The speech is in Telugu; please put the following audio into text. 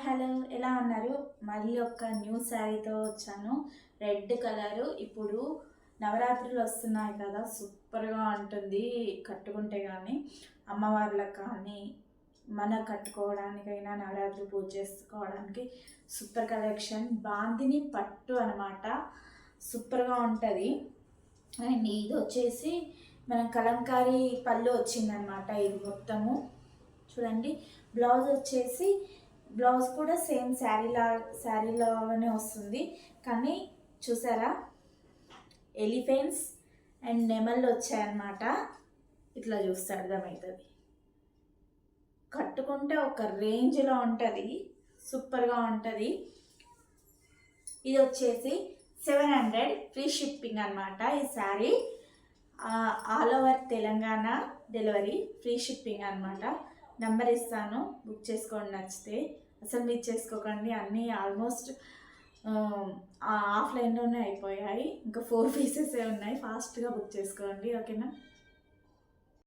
హలో ఎలా ఉన్నారు? మళ్ళీ ఒక న్యూ శారీతో వచ్చాను. Red colour. ఇప్పుడు నవరాత్రులు వస్తున్నాయి కదా, సూపర్గా ఉంటుంది కట్టుకుంటే. కానీ అమ్మవార్లకు కానీ మన కట్టుకోవడానికైనా నవరాత్రి పూజ చేసుకోవడానికి సూపర్ కలెక్షన్. బాందిని పట్టు అనమాట, సూపర్గా ఉంటుంది. అండ్ ఇది వచ్చేసి మన కలంకారీ పళ్ళు వచ్చిందనమాట. ఇది మొత్తము చూడండి. బ్లౌజ్ వచ్చేసి బ్లౌజ్ కూడా సేమ్ శారీలాగానే వస్తుంది. కానీ చూసారా, ఎలిఫెంట్స్ అండ్ నెమళ్ళు వచ్చాయన్నమాట. ఇట్లా చూస్తే అర్థమవుతుంది. కట్టుకుంటే ఒక రేంజ్లో ఉంటుంది, సూపర్గా ఉంటుంది. ఇది వచ్చేసి 700 ఫ్రీ షిప్పింగ్ అనమాట. ఈ sari all over Telangana delivery, free shipping అనమాట. నెంబర్ ఇస్తాను, బుక్ చేసుకోండి. నచ్చితే అసలు మీరు చేసుకోకండి, అన్నీ ఆల్మోస్ట్ ఆఫ్లైన్లోనే అయిపోయాయి. ఇంకా 4 పీసెసే ఉన్నాయి, ఫాస్ట్గా బుక్ చేసుకోండి. ఓకేనా?